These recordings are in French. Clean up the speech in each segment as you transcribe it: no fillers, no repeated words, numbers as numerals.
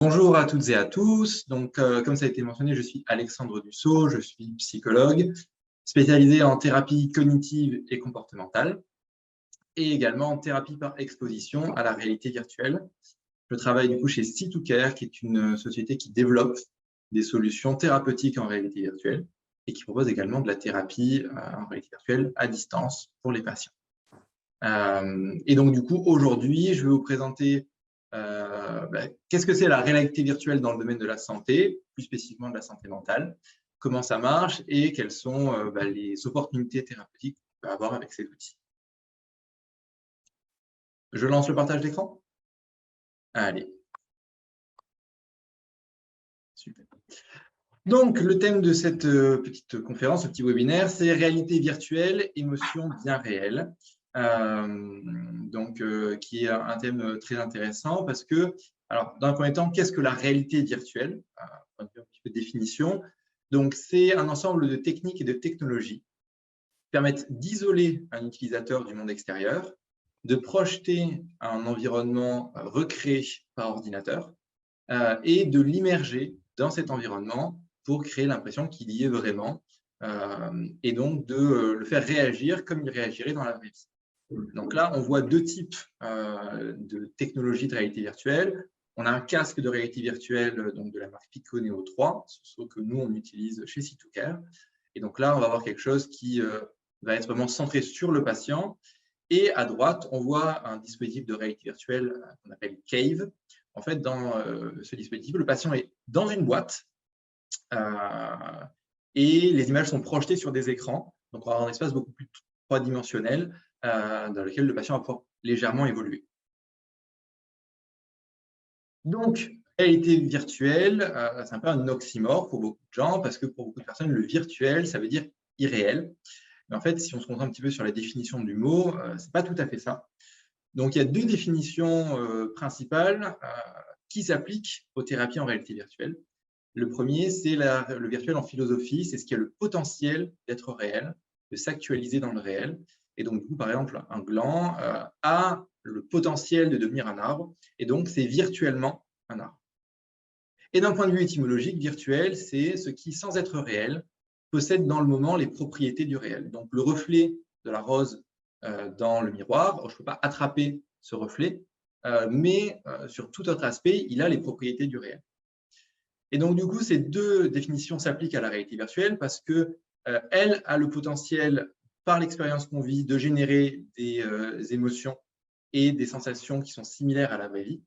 Bonjour à toutes et à tous. Donc, comme ça a été mentionné, je suis Alexandre Dussault, je suis psychologue spécialisé en thérapie cognitive et comportementale et également en thérapie par exposition à la réalité virtuelle. Je travaille du coup chez C2Care, qui est une société qui développe des solutions thérapeutiques en réalité virtuelle et qui propose également de la thérapie en réalité virtuelle à distance pour les patients. Et donc, du coup, aujourd'hui, je vais vous présenter qu'est-ce que c'est la réalité virtuelle dans le domaine de la santé, plus spécifiquement de la santé mentale, comment ça marche et quelles sont les opportunités thérapeutiques qu'on peut avoir avec ces outils. Je lance le partage d'écran. Allez. Super. Donc, le thème de cette petite conférence, ce petit webinaire, c'est réalité virtuelle, émotions bien réelles. Qui est un thème très intéressant parce que, alors, dans un premier temps, qu'est-ce que la réalité virtuelle? Un petit peu de définition. Donc, c'est un ensemble de techniques et de technologies qui permettent d'isoler un utilisateur du monde extérieur, de projeter un environnement recréé par ordinateur et de l'immerger dans cet environnement pour créer l'impression qu'il y est vraiment et donc de le faire réagir comme il réagirait dans la vraie vie. Donc là, on voit deux types de technologies de réalité virtuelle. On a un casque de réalité virtuelle donc de la marque Pico Neo 3, ce que nous, on utilise chez C2Care. Et donc là, on va avoir quelque chose qui va être vraiment centré sur le patient. Et à droite, on voit un dispositif de réalité virtuelle qu'on appelle Cave. En fait, dans ce dispositif, le patient est dans une boîte et les images sont projetées sur des écrans. Donc, on va avoir un espace beaucoup plus trois-dimensionnel dans lequel le patient va pouvoir légèrement évoluer. Donc, réalité virtuelle, c'est un peu un oxymore pour beaucoup de gens parce que pour beaucoup de personnes, le virtuel, ça veut dire irréel. Mais en fait, si on se concentre un petit peu sur la définition du mot, ce n'est pas tout à fait ça. Donc, il y a deux définitions principales qui s'appliquent aux thérapies en réalité virtuelle. Le premier, c'est le virtuel en philosophie, c'est ce qui a le potentiel d'être réel, de s'actualiser dans le réel. Et donc, du coup, par exemple, un gland a le potentiel de devenir un arbre, et donc c'est virtuellement un arbre. Et d'un point de vue étymologique, virtuel, c'est ce qui, sans être réel, possède dans le moment les propriétés du réel. Donc, le reflet de la rose dans le miroir, je ne peux pas attraper ce reflet, mais sur tout autre aspect, il a les propriétés du réel. Et donc, du coup, ces deux définitions s'appliquent à la réalité virtuelle parce qu'elle a le potentiel, par l'expérience qu'on vit, de générer des émotions et des sensations qui sont similaires à la vraie vie.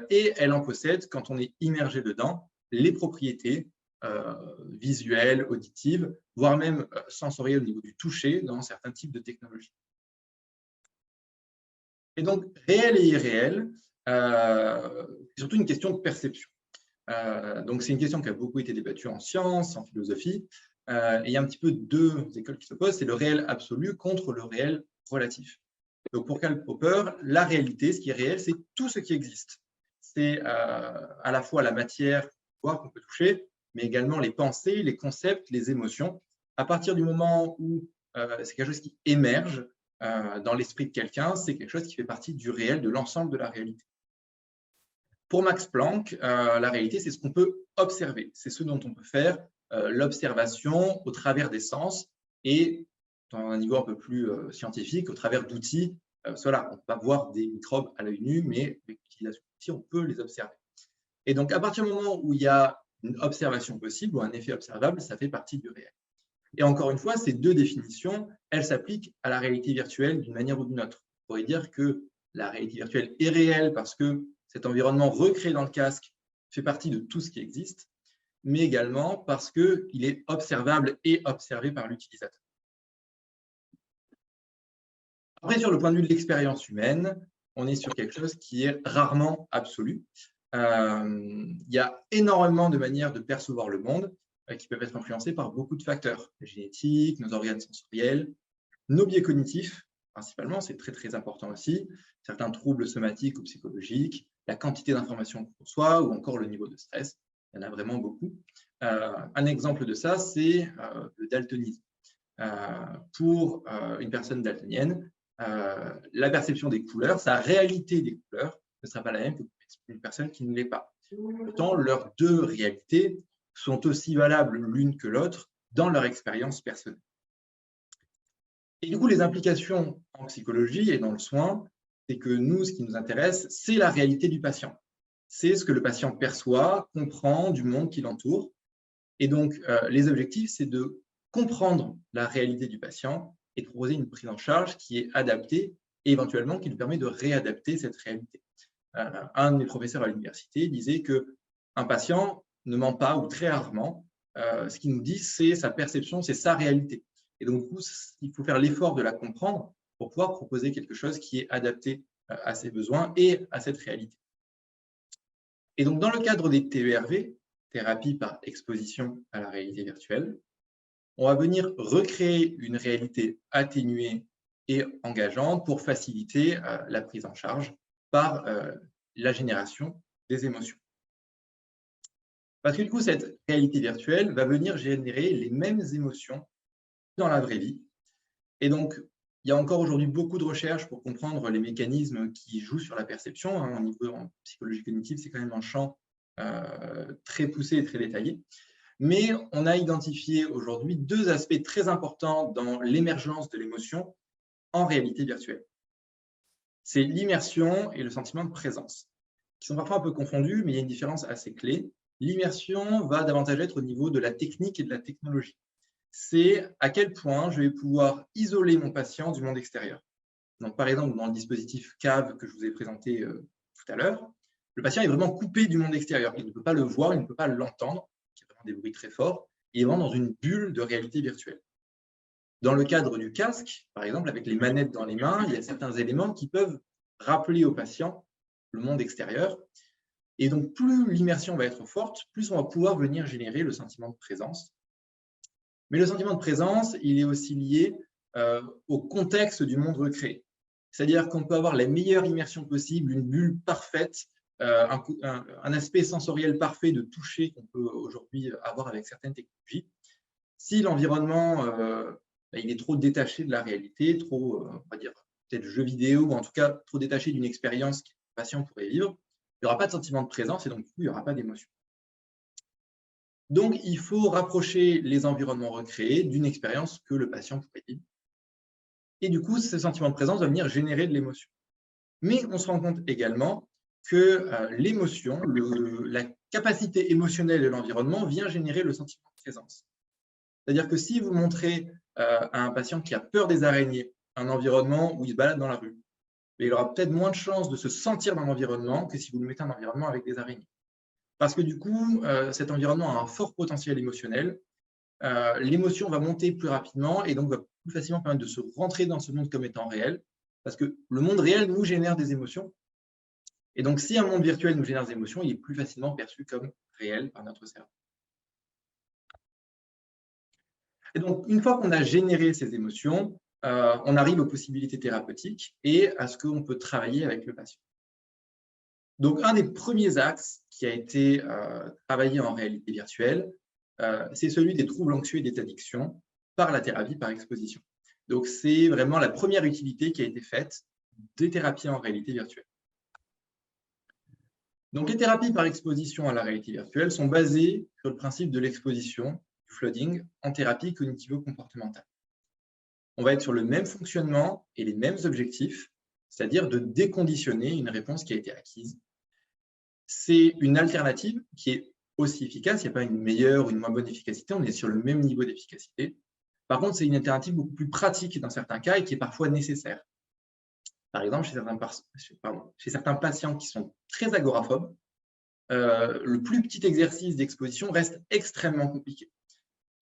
Et elle en possède, quand on est immergé dedans, les propriétés visuelles, auditives, voire même sensorielles au niveau du toucher dans certains types de technologies. Et donc, réel et irréel, c'est surtout une question de perception. Donc, c'est une question qui a beaucoup été débattue en sciences, en philosophie. Et il y a un petit peu deux écoles qui s'opposent, c'est le réel absolu contre le réel relatif. Donc, pour Karl Popper, la réalité, ce qui est réel, c'est tout ce qui existe. C'est à la fois la matière qu'on peut toucher, mais également les pensées, les concepts, les émotions. À partir du moment où c'est quelque chose qui émerge dans l'esprit de quelqu'un, c'est quelque chose qui fait partie du réel, de l'ensemble de la réalité. Pour Max Planck, la réalité, c'est ce qu'on peut observer. C'est ce dont on peut faire l'observation au travers des sens et, dans un niveau un peu plus scientifique, au travers d'outils. Voilà, on ne peut pas voir des microbes à l'œil nu, mais avec l'utilisation d'outils, on peut les observer. Et donc, à partir du moment où il y a une observation possible ou un effet observable, ça fait partie du réel. Et encore une fois, ces deux définitions, elles s'appliquent à la réalité virtuelle d'une manière ou d'une autre. On pourrait dire que la réalité virtuelle est réelle parce que cet environnement recréé dans le casque fait partie de tout ce qui existe, mais également parce qu'il est observable et observé par l'utilisateur. Après, sur le point de vue de l'expérience humaine, on est sur quelque chose qui est rarement absolu. Il y a énormément de manières de percevoir le monde qui peuvent être influencées par beaucoup de facteurs, la génétique, nos organes sensoriels, nos biais cognitifs, principalement, c'est très, très important aussi, certains troubles somatiques ou psychologiques, la quantité d'informations qu'on reçoit ou encore le niveau de stress. Il y en a vraiment beaucoup. Un exemple de ça, c'est le daltonisme. Pour une personne daltonienne, la perception des couleurs, sa réalité des couleurs ne sera pas la même qu'une personne qui ne l'est pas. Pourtant, leurs deux réalités sont aussi valables l'une que l'autre dans leur expérience personnelle. Et du coup, les implications en psychologie et dans le soin, c'est que nous, ce qui nous intéresse, c'est la réalité du patient. C'est ce que le patient perçoit, comprend du monde qui l'entoure. Et donc, les objectifs, c'est de comprendre la réalité du patient et de proposer une prise en charge qui est adaptée et éventuellement qui nous permet de réadapter cette réalité. Un de mes professeurs à l'université disait qu'un patient ne ment pas ou très rarement. Ce qu'il nous dit, c'est sa perception, c'est sa réalité. Et donc, du coup, il faut faire l'effort de la comprendre pour pouvoir proposer quelque chose qui est adapté à ses besoins et à cette réalité. Et donc, dans le cadre des TERV, thérapie par exposition à la réalité virtuelle, on va venir recréer une réalité atténuée et engageante pour faciliter la prise en charge par la génération des émotions. Parce que du coup, cette réalité virtuelle va venir générer les mêmes émotions dans la vraie vie. Et donc, il y a encore aujourd'hui beaucoup de recherches pour comprendre les mécanismes qui jouent sur la perception. Au niveau en psychologie cognitive, c'est quand même un champ très poussé et très détaillé. Mais on a identifié aujourd'hui deux aspects très importants dans l'émergence de l'émotion en réalité virtuelle. C'est l'immersion et le sentiment de présence, qui sont parfois un peu confondus, mais il y a une différence assez clé. L'immersion va davantage être au niveau de la technique et de la technologie. C'est à quel point je vais pouvoir isoler mon patient du monde extérieur. Donc, par exemple, dans le dispositif CAV que je vous ai présenté tout à l'heure, le patient est vraiment coupé du monde extérieur. Il ne peut pas le voir, il ne peut pas l'entendre, il y a vraiment des bruits très forts, et il est vraiment dans une bulle de réalité virtuelle. Dans le cadre du casque, par exemple, avec les manettes dans les mains, il y a certains éléments qui peuvent rappeler au patient le monde extérieur. Et donc, plus l'immersion va être forte, plus on va pouvoir venir générer le sentiment de présence. Mais le sentiment de présence, il est aussi lié au contexte du monde recréé. C'est-à-dire qu'on peut avoir la meilleure immersion possible, une bulle parfaite, un aspect sensoriel parfait de toucher qu'on peut aujourd'hui avoir avec certaines technologies. Si l'environnement il est trop détaché de la réalité, trop, on va dire, peut-être jeu vidéo, ou en tout cas trop détaché d'une expérience que le patient pourrait vivre, il n'y aura pas de sentiment de présence et donc du coup, il n'y aura pas d'émotion. Donc, il faut rapprocher les environnements recréés d'une expérience que le patient pourrait vivre. Et du coup, ce sentiment de présence va venir générer de l'émotion. Mais on se rend compte également que l'émotion, la capacité émotionnelle de l'environnement vient générer le sentiment de présence. C'est-à-dire que si vous montrez à un patient qui a peur des araignées un environnement où il se balade dans la rue, il aura peut-être moins de chances de se sentir dans l'environnement que si vous le mettez un environnement avec des araignées. Parce que du coup, cet environnement a un fort potentiel émotionnel. L'émotion va monter plus rapidement et donc va plus facilement permettre de se rentrer dans ce monde comme étant réel. Parce que le monde réel nous génère des émotions. Et donc, si un monde virtuel nous génère des émotions, il est plus facilement perçu comme réel par notre cerveau. Et donc, une fois qu'on a généré ces émotions, on arrive aux possibilités thérapeutiques et à ce qu'on peut travailler avec le patient. Donc, un des premiers axes qui a été travaillé en réalité virtuelle, c'est celui des troubles anxieux et des addictions par la thérapie par exposition. Donc, c'est vraiment la première utilité qui a été faite des thérapies en réalité virtuelle. Donc, les thérapies par exposition à la réalité virtuelle sont basées sur le principe de l'exposition, du flooding, en thérapie cognitivo-comportementale. On va être sur le même fonctionnement et les mêmes objectifs, c'est-à-dire de déconditionner une réponse qui a été acquise. C'est une alternative qui est aussi efficace, il n'y a pas une meilleure ou une moins bonne efficacité, on est sur le même niveau d'efficacité. Par contre, c'est une alternative beaucoup plus pratique dans certains cas et qui est parfois nécessaire. Par exemple, chez certains patients qui sont très agoraphobes, le plus petit exercice d'exposition reste extrêmement compliqué.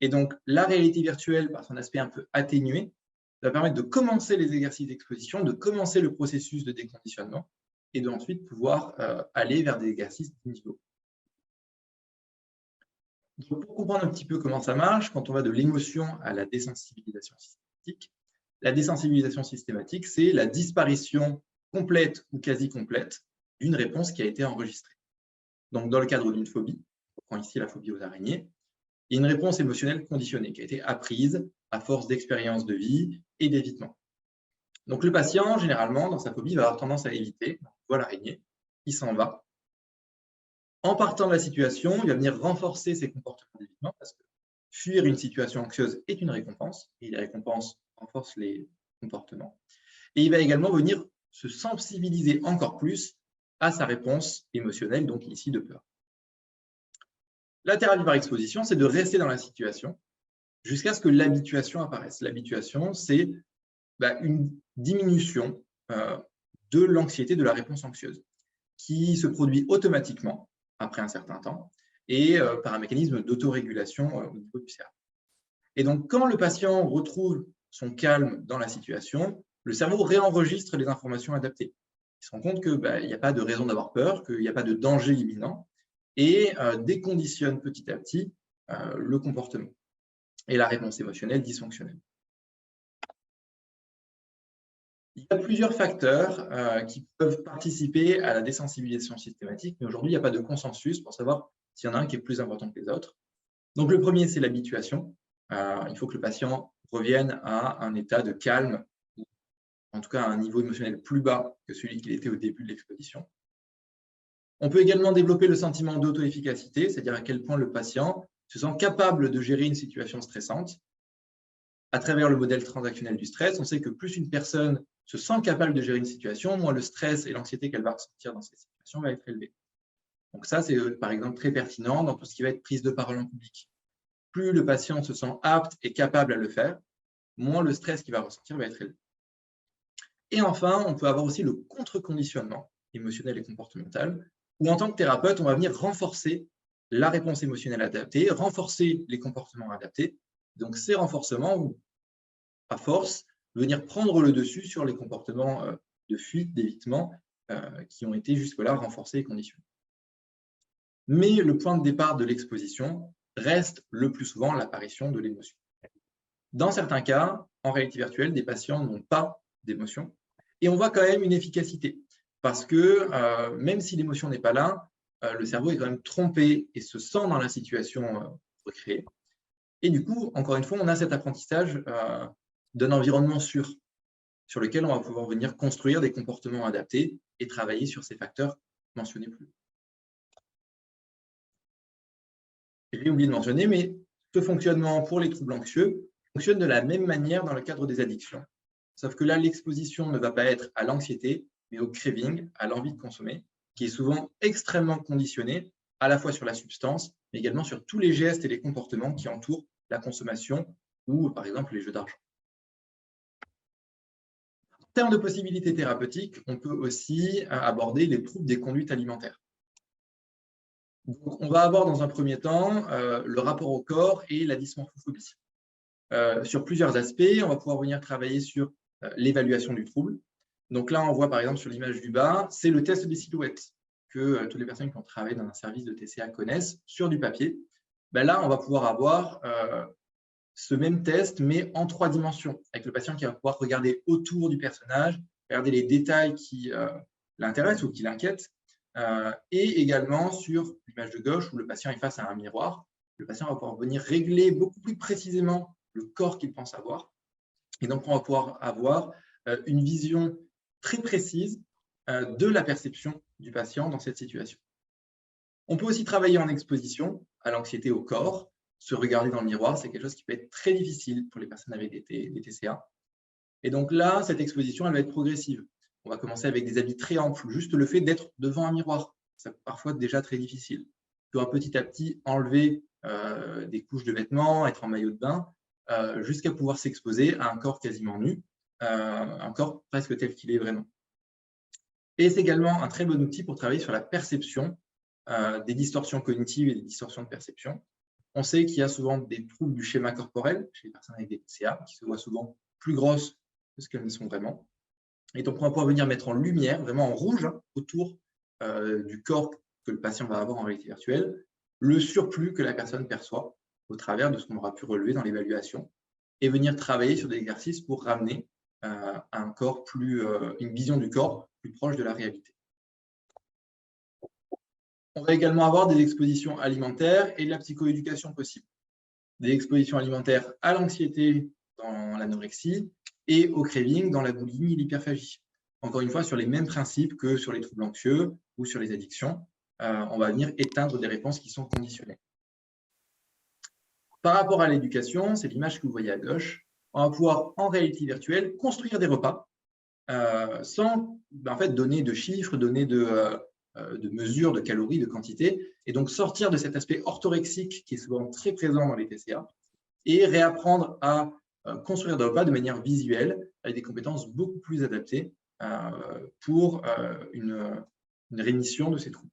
Et donc, la réalité virtuelle, par son aspect un peu atténué, va permettre de commencer les exercices d'exposition, de commencer le processus de déconditionnement et de ensuite pouvoir aller vers des exercices de niveau. Donc, pour comprendre un petit peu comment ça marche, quand on va de l'émotion à la désensibilisation systématique, la désensibilisation systématique, c'est la disparition complète ou quasi complète d'une réponse qui a été enregistrée. Donc, dans le cadre d'une phobie, on prend ici la phobie aux araignées, il y a une réponse émotionnelle conditionnée qui a été apprise à force d'expérience de vie et d'évitement. Donc, le patient, généralement, dans sa phobie, va avoir tendance à éviter. On voit l'araignée, il s'en va. En partant de la situation, il va venir renforcer ses comportements d'évitement parce que fuir une situation anxieuse est une récompense et les récompenses renforcent les comportements. Et il va également venir se sensibiliser encore plus à sa réponse émotionnelle, donc ici de peur. La thérapie par exposition, c'est de rester dans la situation jusqu'à ce que l'habituation apparaisse. L'habituation, c'est une diminution de l'anxiété, de la réponse anxieuse, qui se produit automatiquement après un certain temps et par un mécanisme d'autorégulation au niveau du cerveau. Et donc, quand le patient retrouve son calme dans la situation, le cerveau réenregistre les informations adaptées. Il se rend compte qu'il n'y a pas de raison d'avoir peur, qu'il n'y a pas de danger imminent et déconditionne petit à petit le comportement et la réponse émotionnelle dysfonctionnelle. Il y a plusieurs facteurs qui peuvent participer à la désensibilisation systématique, mais aujourd'hui, il n'y a pas de consensus pour savoir s'il y en a un qui est plus important que les autres. Donc, le premier, c'est l'habituation. Il faut que le patient revienne à un état de calme, en tout cas à un niveau émotionnel plus bas que celui qu'il était au début de l'exposition. On peut également développer le sentiment d'auto-efficacité, c'est-à-dire à quel point le patient se sent capable de gérer une situation stressante. À travers le modèle transactionnel du stress, on sait que plus une personne se sent capable de gérer une situation, moins le stress et l'anxiété qu'elle va ressentir dans cette situation va être élevé. Donc ça, c'est par exemple très pertinent dans tout ce qui va être prise de parole en public. Plus le patient se sent apte et capable à le faire, moins le stress qu'il va ressentir va être élevé. Et enfin, on peut avoir aussi le contre-conditionnement émotionnel et comportemental, où en tant que thérapeute, on va venir renforcer la réponse émotionnelle adaptée, renforcer les comportements adaptés. Donc ces renforcements vont, à force, venir prendre le dessus sur les comportements de fuite, d'évitement, qui ont été jusque-là renforcés et conditionnés. Mais le point de départ de l'exposition reste le plus souvent l'apparition de l'émotion. Dans certains cas, en réalité virtuelle, des patients n'ont pas d'émotion et on voit quand même une efficacité parce que même si l'émotion n'est pas là, le cerveau est quand même trompé et se sent dans la situation recréée. Et du coup, encore une fois, on a cet apprentissage d'un environnement sûr sur lequel on va pouvoir venir construire des comportements adaptés et travailler sur ces facteurs mentionnés plus haut. J'ai oublié de mentionner, mais ce fonctionnement pour les troubles anxieux fonctionne de la même manière dans le cadre des addictions. Sauf que là, l'exposition ne va pas être à l'anxiété, mais au craving, à l'envie de consommer, qui est souvent extrêmement conditionné, à la fois sur la substance, mais également sur tous les gestes et les comportements qui entourent la consommation ou, par exemple, les jeux d'argent. En termes de possibilités thérapeutiques, on peut aussi aborder les troubles des conduites alimentaires. Donc, on va avoir dans un premier temps le rapport au corps et la dysmorphophobie. Sur plusieurs aspects, on va pouvoir venir travailler sur l'évaluation du trouble. Donc là, on voit par exemple sur l'image du bas, c'est le test des silhouettes que toutes les personnes qui ont travaillé dans un service de TCA connaissent sur du papier. Là, on va pouvoir avoir ce même test, mais en 3 dimensions, avec le patient qui va pouvoir regarder autour du personnage, regarder les détails qui l'intéressent ou qui l'inquiètent, et également sur l'image de gauche où le patient est face à un miroir. Le patient va pouvoir venir régler beaucoup plus précisément le corps qu'il pense avoir. Et donc, on va pouvoir avoir une vision très précise de la perception du patient dans cette situation. On peut aussi travailler en exposition à l'anxiété au corps. Se regarder dans le miroir, c'est quelque chose qui peut être très difficile pour les personnes avec des TCA. Et donc là, cette exposition, elle va être progressive. On va commencer avec des habits très amples. Juste le fait d'être devant un miroir, c'est parfois déjà très difficile. On peut petit à petit enlever des couches de vêtements, être en maillot de bain, jusqu'à pouvoir s'exposer à un corps quasiment nu, un corps presque tel qu'il est vraiment. Et c'est également un très bon outil pour travailler sur la perception des distorsions cognitives et des distorsions de perception. On sait qu'il y a souvent des troubles du schéma corporel chez les personnes avec des TCA qui se voient souvent plus grosses que ce qu'elles ne sont vraiment. Et donc, on va pouvoir venir mettre en lumière, vraiment en rouge, autour du corps que le patient va avoir en réalité virtuelle, le surplus que la personne perçoit au travers de ce qu'on aura pu relever dans l'évaluation et venir travailler sur des exercices pour ramener un corps une vision du corps plus proche de la réalité. On va également avoir des expositions alimentaires et de la psychoéducation possible. Des expositions alimentaires à l'anxiété dans l'anorexie et au craving dans la boulimie et l'hyperphagie. Encore une fois, sur les mêmes principes que sur les troubles anxieux ou sur les addictions. on va venir éteindre des réponses qui sont conditionnelles. Par rapport à l'éducation, c'est l'image que vous voyez à gauche, on va pouvoir, en réalité virtuelle, construire des repas sans en fait, donner de chiffres, donner de mesures, de calories, de quantité, et donc sortir de cet aspect orthorexique qui est souvent très présent dans les TCA, et réapprendre à construire des repas de manière visuelle, avec des compétences beaucoup plus adaptées pour une rémission de ces troubles.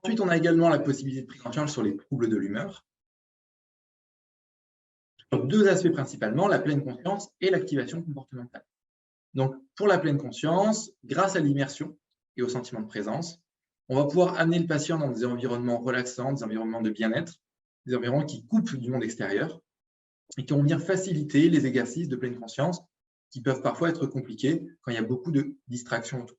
Ensuite, on a également la possibilité de prise en charge sur les troubles de l'humeur. Sur deux aspects principalement, la pleine conscience et l'activation comportementale. Donc, pour la pleine conscience, grâce à l'immersion et au sentiment de présence, on va pouvoir amener le patient dans des environnements relaxants, des environnements de bien-être, des environnements qui coupent du monde extérieur et qui vont venir faciliter les exercices de pleine conscience qui peuvent parfois être compliqués quand il y a beaucoup de distractions autour.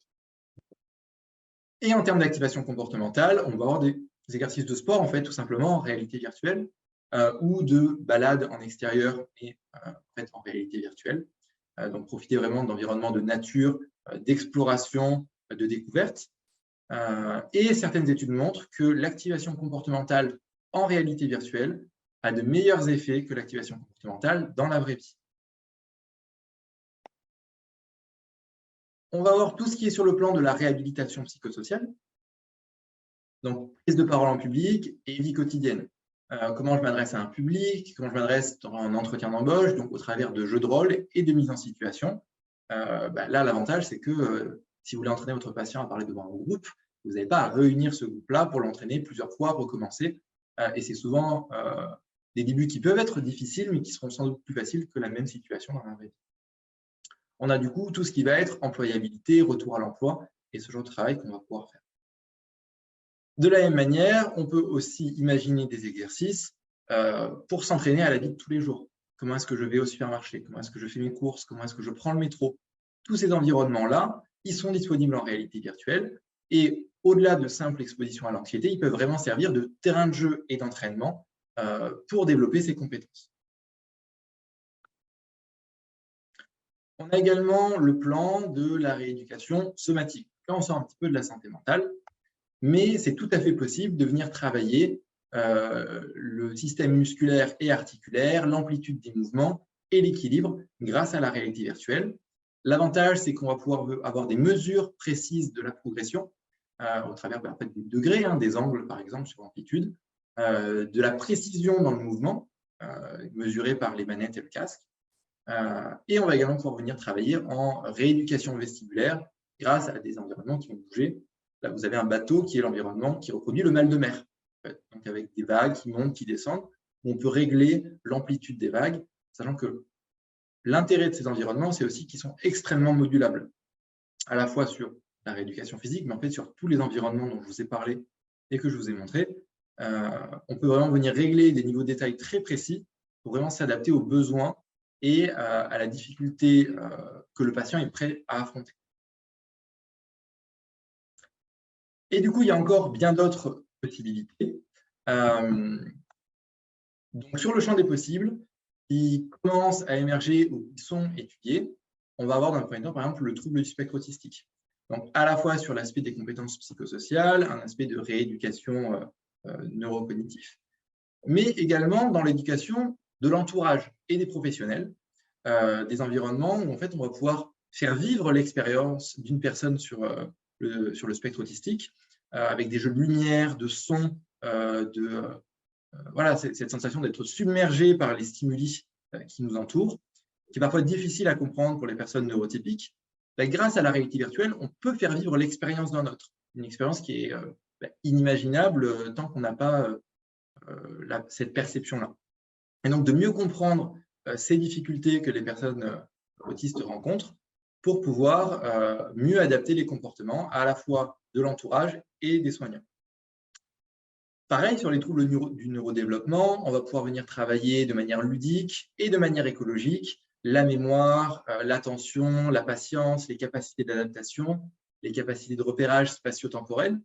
Et en termes d'activation comportementale, on va avoir des exercices de sport, en fait, tout simplement, en réalité virtuelle, ou de balades en extérieur et en fait, en réalité virtuelle. Donc, profiter vraiment d'environnements de nature, d'exploration, de découverte. Et certaines études montrent que l'activation comportementale en réalité virtuelle a de meilleurs effets que l'activation comportementale dans la vraie vie. On va voir tout ce qui est sur le plan de la réhabilitation psychosociale. Donc, prise de parole en public et vie quotidienne. Comment je m'adresse à un public, comment je m'adresse dans un entretien d'embauche, donc au travers de jeux de rôle et de mise en situation. Là, l'avantage, c'est que si vous voulez entraîner votre patient à parler devant un groupe, vous n'avez pas à réunir ce groupe-là pour l'entraîner plusieurs fois, recommencer. Et c'est souvent des débuts qui peuvent être difficiles, mais qui seront sans doute plus faciles que la même situation dans la vraie vie. On a du coup tout ce qui va être employabilité, retour à l'emploi et ce genre de travail qu'on va pouvoir faire. De la même manière, on peut aussi imaginer des exercices pour s'entraîner à la vie de tous les jours. Comment est-ce que je vais au supermarché? Comment est-ce que je fais mes courses? Comment est-ce que je prends le métro? Tous ces environnements-là, ils sont disponibles en réalité virtuelle et au-delà de simple exposition à l'anxiété, ils peuvent vraiment servir de terrain de jeu et d'entraînement pour développer ces compétences. On a également le plan de la rééducation somatique. Là, on sort un petit peu de la santé mentale, mais c'est tout à fait possible de venir travailler le système musculaire et articulaire, l'amplitude des mouvements et l'équilibre grâce à la réalité virtuelle. L'avantage, c'est qu'on va pouvoir avoir des mesures précises de la progression au travers en fait, des degrés, des angles par exemple sur l'amplitude, de la précision dans le mouvement, mesurée par les manettes et le casque. Et on va également pouvoir venir travailler en rééducation vestibulaire grâce à des environnements qui vont bouger. Là, vous avez un bateau qui est l'environnement qui reproduit le mal de mer. En fait. Donc, avec des vagues qui montent, qui descendent, on peut régler l'amplitude des vagues, sachant que l'intérêt de ces environnements, c'est aussi qu'ils sont extrêmement modulables, à la fois sur la rééducation physique, mais en fait sur tous les environnements dont je vous ai parlé et que je vous ai montré. On peut vraiment venir régler des niveaux de détail très précis pour vraiment s'adapter aux besoins et à la difficulté que le patient est prêt à affronter. Et du coup, il y a encore bien d'autres possibilités. Donc, sur le champ des possibles, qui commencent à émerger ou qui sont étudiés, on va avoir dans le premier temps, par exemple, le trouble du spectre autistique. Donc, à la fois sur l'aspect des compétences psychosociales, un aspect de rééducation neurocognitive, mais également dans l'éducation de l'entourage et des professionnels, des environnements où en fait, on va pouvoir faire vivre l'expérience d'une personne sur le spectre autistique, avec des jeux de lumière, de son, voilà, cette sensation d'être submergé par les stimuli qui nous entourent, qui est parfois difficile à comprendre pour les personnes neurotypiques. Grâce à la réalité virtuelle, on peut faire vivre l'expérience d'un autre, une expérience qui est inimaginable tant qu'on n'a pas cette perception-là. Et donc, de mieux comprendre ces difficultés que les personnes autistes rencontrent pour pouvoir mieux adapter les comportements à la fois de l'entourage et des soignants. Pareil, sur les troubles du neurodéveloppement, on va pouvoir venir travailler de manière ludique et de manière écologique la mémoire, l'attention, la patience, les capacités d'adaptation, les capacités de repérage spatio-temporel,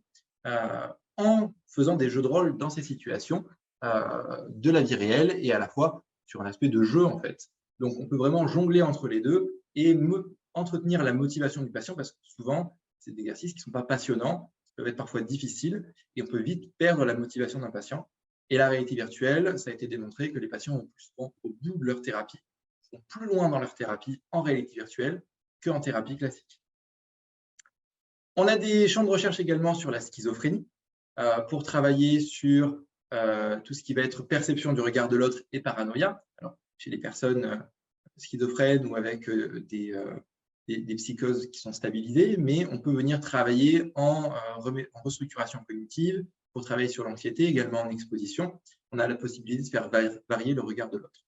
en faisant des jeux de rôle dans ces situations de la vie réelle et à la fois sur un aspect de jeu en fait. Donc, on peut vraiment jongler entre les deux et entretenir la motivation du patient parce que souvent, des exercices qui ne sont pas passionnants, qui peuvent être parfois difficiles, et on peut vite perdre la motivation d'un patient. Et la réalité virtuelle, ça a été démontré que les patients vont plus souvent au bout de leur thérapie, vont plus loin dans leur thérapie en réalité virtuelle qu'en thérapie classique. On a des champs de recherche également sur la schizophrénie pour travailler sur tout ce qui va être perception du regard de l'autre et paranoïa. Alors, chez les personnes schizophrènes ou avec des psychoses qui sont stabilisées, mais on peut venir travailler en restructuration cognitive pour travailler sur l'anxiété, également en exposition. On a la possibilité de faire varier le regard de l'autre.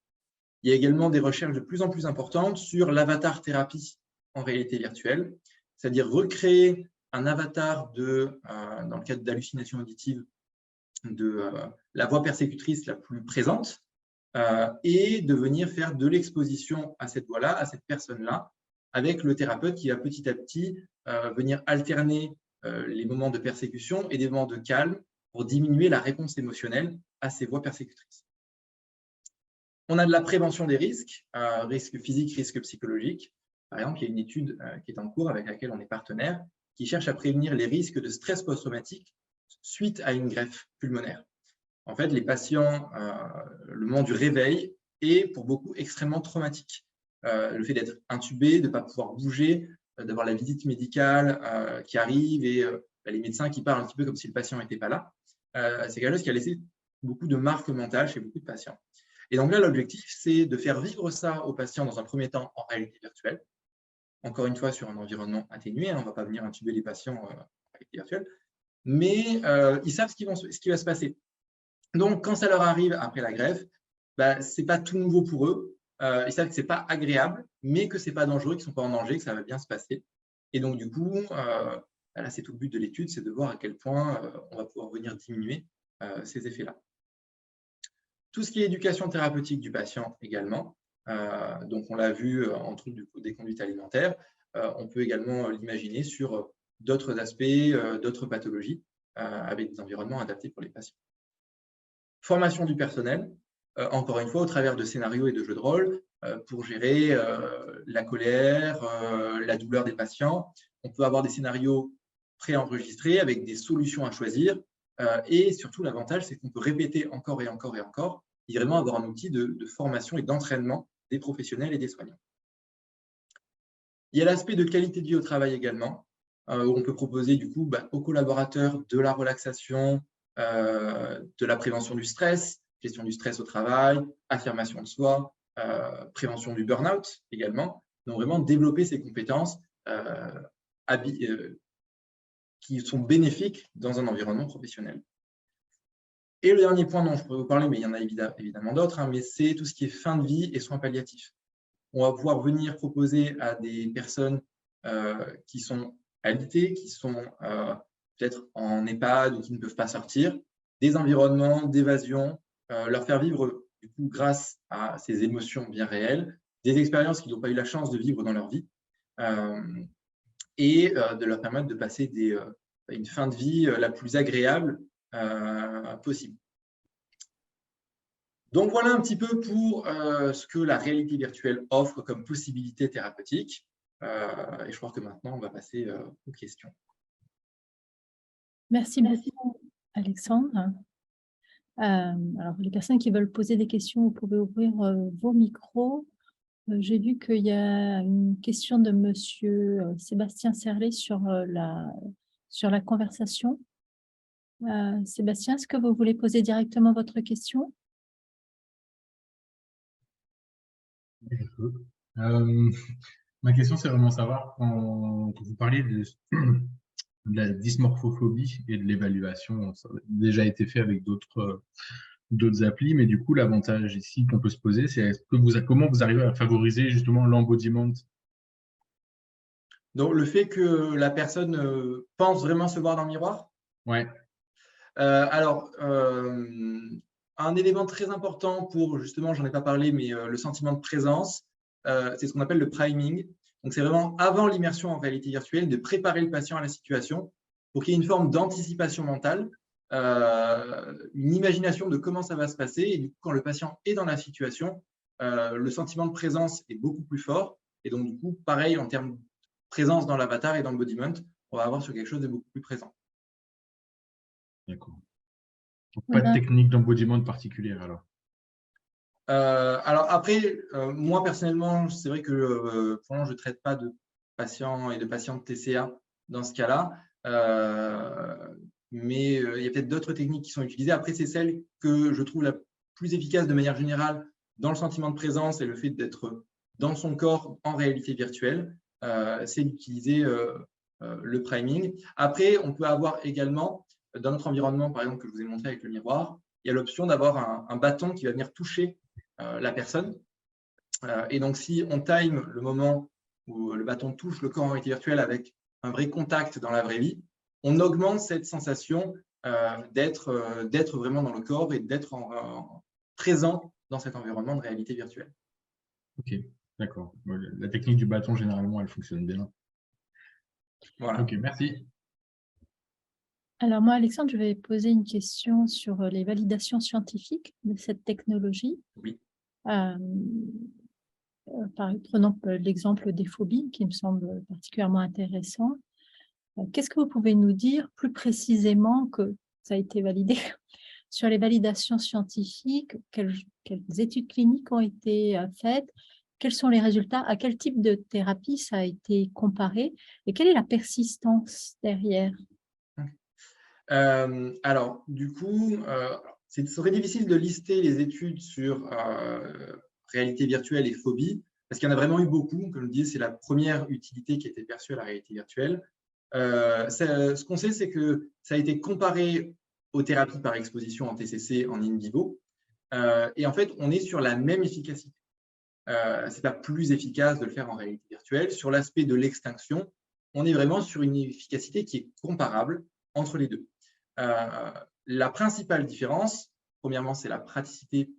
Il y a également des recherches de plus en plus importantes sur l'avatar thérapie en réalité virtuelle, c'est-à-dire recréer un avatar dans le cadre d'hallucinations auditives de la voix persécutrice la plus présente et de venir faire de l'exposition à cette voix-là, à cette personne-là, avec le thérapeute qui va petit à petit venir alterner les moments de persécution et des moments de calme pour diminuer la réponse émotionnelle à ces voix persécutrices. On a de la prévention des risques, risques physiques, risques psychologiques. Par exemple, il y a une étude qui est en cours avec laquelle on est partenaire qui cherche à prévenir les risques de stress post-traumatique suite à une greffe pulmonaire. En fait, les patients, le moment du réveil est pour beaucoup extrêmement traumatique. Le fait d'être intubé, de ne pas pouvoir bouger, d'avoir la visite médicale qui arrive et les médecins qui parlent un petit peu comme si le patient n'était pas là, c'est quelque chose qui a laissé beaucoup de marques mentales chez beaucoup de patients. Et donc là, l'objectif, c'est de faire vivre ça aux patients dans un premier temps en réalité virtuelle, encore une fois sur un environnement atténué, on ne va pas venir intuber les patients en réalité virtuelle, mais ils savent ce qui va se passer. Donc, quand ça leur arrive après la greffe, ce n'est pas tout nouveau pour eux. Ils savent que ce n'est pas agréable, mais que ce n'est pas dangereux, qu'ils ne sont pas en danger, que ça va bien se passer. Et donc, du coup, là, c'est tout le but de l'étude, c'est de voir à quel point on va pouvoir venir diminuer ces effets-là. Tout ce qui est éducation thérapeutique du patient également, donc on l'a vu en troubles des conduites alimentaires, on peut également l'imaginer sur d'autres aspects, d'autres pathologies, avec des environnements adaptés pour les patients. Formation du personnel, encore une fois, au travers de scénarios et de jeux de rôle, pour gérer la colère, la douleur des patients. On peut avoir des scénarios préenregistrés avec des solutions à choisir. Et surtout, l'avantage, c'est qu'on peut répéter encore et encore et encore, et vraiment avoir un outil de formation et d'entraînement des professionnels et des soignants. Il y a l'aspect de qualité de vie au travail également, où on peut proposer du coup aux collaborateurs de la relaxation, de la prévention du stress, gestion du stress au travail, affirmation de soi, prévention du burn-out également. Donc vraiment développer ces compétences qui sont bénéfiques dans un environnement professionnel. Et le dernier point dont je pourrais vous parler, mais il y en a évidemment d'autres, mais c'est tout ce qui est fin de vie et soins palliatifs. On va pouvoir venir proposer à des personnes qui sont alitées, qui sont peut-être en EHPAD ou qui ne peuvent pas sortir, des environnements d'évasion, leur faire vivre, du coup, grâce à ces émotions bien réelles, des expériences qu'ils n'ont pas eu la chance de vivre dans leur vie, et de leur permettre de passer une fin de vie la plus agréable possible. Donc voilà un petit peu pour ce que la réalité virtuelle offre comme possibilité thérapeutique. Et je crois que maintenant, on va passer aux questions. Merci beaucoup, Alexandre. Alors, les personnes qui veulent poser des questions, vous pouvez ouvrir vos micros. J'ai vu qu'il y a une question de monsieur Sébastien Serlet sur la conversation. Sébastien, est-ce que vous voulez poser directement votre question? Oui, je peux. Ma question, c'est vraiment savoir, quand vous parlez de la dysmorphophobie et de l'évaluation, ça a déjà été fait avec d'autres applis, mais du coup, l'avantage ici qu'on peut se poser, c'est comment vous arrivez à favoriser justement l'embodiment? Donc, le fait que la personne pense vraiment se voir dans le miroir? Ouais. Alors, un élément très important pour, justement, j'en ai pas parlé, mais le sentiment de présence, c'est ce qu'on appelle le priming. Donc, c'est vraiment avant l'immersion en réalité virtuelle, de préparer le patient à la situation pour qu'il y ait une forme d'anticipation mentale, une imagination de comment ça va se passer. Et du coup, quand le patient est dans la situation, le sentiment de présence est beaucoup plus fort. Et donc, du coup, pareil, en termes de présence dans l'avatar et dans le embodiment, on va avoir sur quelque chose de beaucoup plus présent. D'accord. Pas de technique d'embodiment particulière alors. Alors après, moi personnellement, c'est vrai que pour l'instant, je ne traite pas de patients et de patientes TCA dans ce cas-là, mais il y a peut-être d'autres techniques qui sont utilisées. Après, c'est celle que je trouve la plus efficace de manière générale dans le sentiment de présence et le fait d'être dans son corps en réalité virtuelle, c'est d'utiliser le priming. Après, on peut avoir également, dans notre environnement, par exemple, que je vous ai montré avec le miroir, il y a l'option d'avoir un bâton qui va venir toucher la personne. Et donc, si on time le moment où le bâton touche le corps en réalité virtuelle avec un vrai contact dans la vraie vie, on augmente cette sensation d'être vraiment dans le corps et d'être présent dans cet environnement de réalité virtuelle. Ok, d'accord. La technique du bâton, généralement, elle fonctionne bien. Voilà. Ok, merci. Alors moi, Alexandre, je vais poser une question sur les validations scientifiques de cette technologie. Oui. Prenons l'exemple des phobies, qui me semble particulièrement intéressant. Qu'est-ce que vous pouvez nous dire plus précisément que ça a été validé sur les validations scientifiques? Quelles études cliniques ont été faites? Quels sont les résultats? À quel type de thérapie ça a été comparé? Et quelle est la persistance derrière? Alors, du coup, ce serait difficile de lister les études sur réalité virtuelle et phobie, parce qu'il y en a vraiment eu beaucoup. Comme je le disais, c'est la première utilité qui a été perçue à la réalité virtuelle. Ce qu'on sait, c'est que ça a été comparé aux thérapies par exposition en TCC, en in vivo. Et en fait, on est sur la même efficacité. Ce n'est pas plus efficace de le faire en réalité virtuelle. Sur l'aspect de l'extinction, on est vraiment sur une efficacité qui est comparable entre les deux. La principale différence, premièrement, c'est la praticité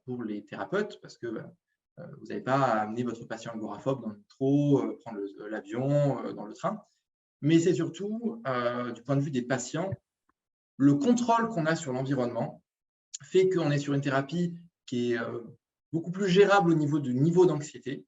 pour les thérapeutes, parce que vous n'avez pas à amener votre patient agoraphobe dans le métro, prendre l'avion, dans le train. Mais c'est surtout, du point de vue des patients, le contrôle qu'on a sur l'environnement fait qu'on est sur une thérapie qui est beaucoup plus gérable au niveau du niveau d'anxiété.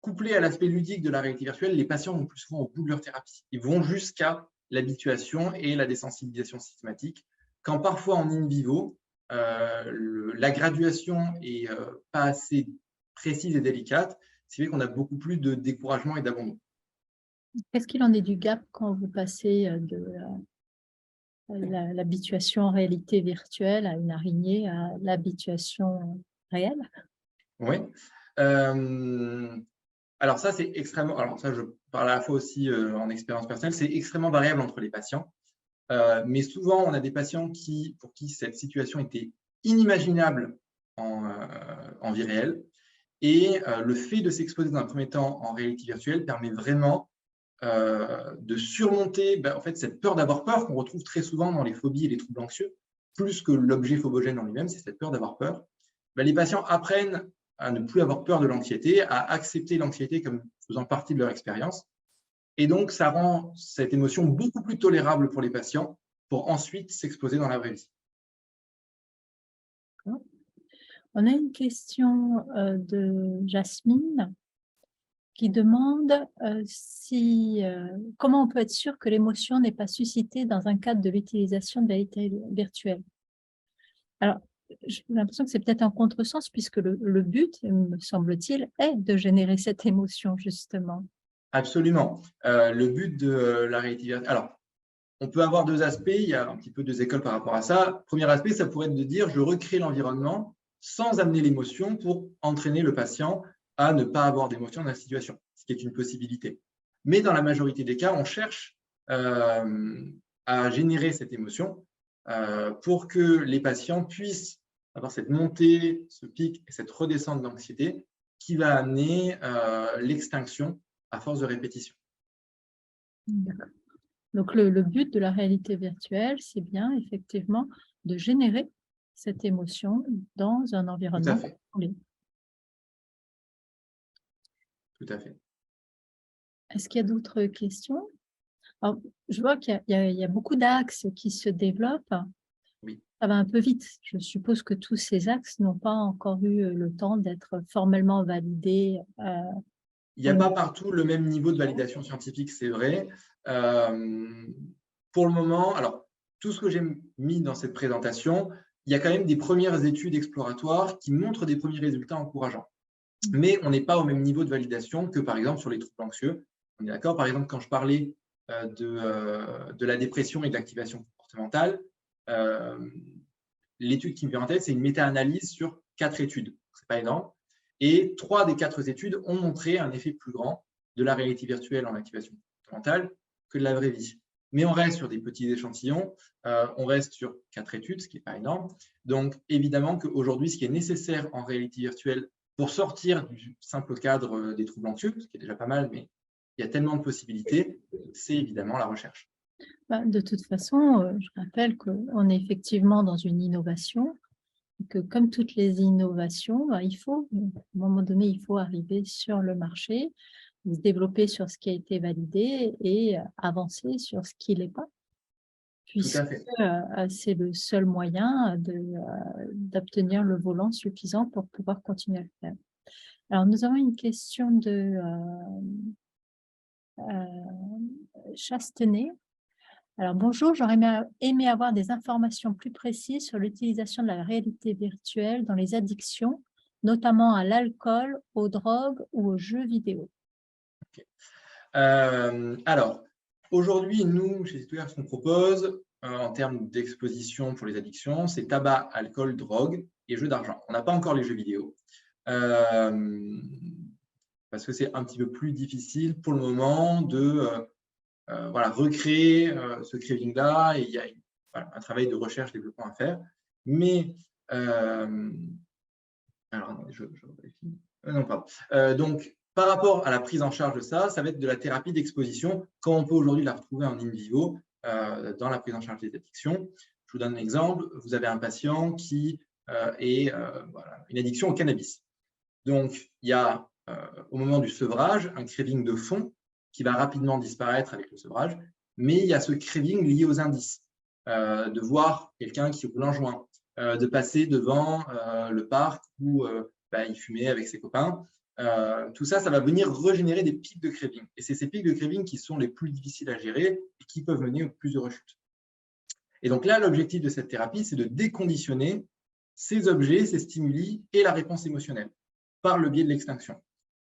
Couplé à l'aspect ludique de la réalité virtuelle, les patients vont plus souvent au bout de leur thérapie. Ils vont jusqu'à l'habituation et la désensibilisation systématique, quand parfois en in vivo, la graduation n'est pas assez précise et délicate, ce qui fait qu'on a beaucoup plus de découragement et d'abandon. Qu'est-ce qu'il en est du gap quand vous passez de l'habituation en réalité virtuelle à une araignée à l'habituation réelle? Oui. Alors ça, c'est extrêmement… Alors ça, je parle à la fois aussi en expérience personnelle, c'est extrêmement variable entre les patients. Mais souvent, on a des patients pour qui cette situation était inimaginable en vie réelle. Et le fait de s'exposer dans un premier temps en réalité virtuelle permet vraiment de surmonter en fait, cette peur d'avoir peur qu'on retrouve très souvent dans les phobies et les troubles anxieux, plus que l'objet phobogène en lui-même, c'est cette peur d'avoir peur. Les patients apprennent à ne plus avoir peur de l'anxiété, à accepter l'anxiété comme faisant partie de leur expérience. Et donc, ça rend cette émotion beaucoup plus tolérable pour les patients pour ensuite s'exposer dans la vraie vie. On a une question de Jasmine qui demande comment on peut être sûr que l'émotion n'est pas suscitée dans un cadre de l'utilisation de la réalité virtuelle. Alors, j'ai l'impression que c'est peut-être un contresens puisque le but, me semble-t-il, est de générer cette émotion, justement. Absolument. Le but de la réalité virtuelle… Alors, on peut avoir deux aspects, il y a un petit peu deux écoles par rapport à ça. Premier aspect, ça pourrait être de dire je recrée l'environnement sans amener l'émotion pour entraîner le patient à ne pas avoir d'émotion dans la situation, ce qui est une possibilité. Mais dans la majorité des cas, on cherche à générer cette émotion pour que les patients puissent avoir cette montée, ce pic et cette redescente d'anxiété qui va amener l'extinction à force de répétition. D'accord. Donc, le but de la réalité virtuelle, c'est bien effectivement de générer cette émotion dans un environnement contrôlé. Tout à fait. Est-ce qu'il y a d'autres questions? Alors, je vois qu'il y a beaucoup d'axes qui se développent. Oui. Ça va un peu vite. Je suppose que tous ces axes n'ont pas encore eu le temps d'être formellement validés Il n'y a pas partout le même niveau de validation scientifique, c'est vrai. Pour le moment, alors, tout ce que j'ai mis dans cette présentation, il y a quand même des premières études exploratoires qui montrent des premiers résultats encourageants. Mais on n'est pas au même niveau de validation que, par exemple, sur les troubles anxieux. On est d'accord? Par exemple, quand je parlais de la dépression et de l'activation comportementale, l'étude qui me vient en tête, c'est une méta-analyse sur 4 études. Ce n'est pas énorme. Et 3 des 4 études ont montré un effet plus grand de la réalité virtuelle en activation comportementale que de la vraie vie. Mais on reste sur des petits échantillons, on reste sur 4 études, ce qui n'est pas énorme. Donc, évidemment qu'aujourd'hui, ce qui est nécessaire en réalité virtuelle pour sortir du simple cadre des troubles anxieux, ce qui est déjà pas mal, mais il y a tellement de possibilités, c'est évidemment la recherche. De toute façon, je rappelle qu'on est effectivement dans une innovation, que comme toutes les innovations, il faut, à un moment donné, il faut arriver sur le marché, se développer sur ce qui a été validé et avancer sur ce qui ne l'est pas. Puisque c'est le seul moyen d'obtenir le volant suffisant pour pouvoir continuer à le faire. Alors, nous avons une question de Chastenay. Alors, bonjour, j'aurais aimé avoir des informations plus précises sur l'utilisation de la réalité virtuelle dans les addictions, notamment à l'alcool, aux drogues ou aux jeux vidéo. Okay. Alors, aujourd'hui, nous, chez Citoyens, ce qu'on propose en termes d'exposition pour les addictions, c'est tabac, alcool, drogue et jeux d'argent. On n'a pas encore les jeux vidéo. Parce que c'est un petit peu plus difficile pour le moment de recréer ce craving-là, et il y a un travail de recherche-développement à faire. Mais, donc, par rapport à la prise en charge de ça, ça va être de la thérapie d'exposition, comme on peut aujourd'hui la retrouver en in vivo dans la prise en charge des addictions. Je vous donne un exemple. Vous avez un patient qui a une addiction au cannabis. Donc, il y a au moment du sevrage un craving de fond qui va rapidement disparaître avec le sevrage, mais il y a ce craving lié aux indices, de voir quelqu'un qui roule un joint, de passer devant le parc où il fumait avec ses copains. Tout ça, ça va venir régénérer des pics de craving. Et c'est ces pics de craving qui sont les plus difficiles à gérer et qui peuvent mener au plus de rechutes. Et donc là, l'objectif de cette thérapie, c'est de déconditionner ces objets, ces stimuli et la réponse émotionnelle par le biais de l'extinction.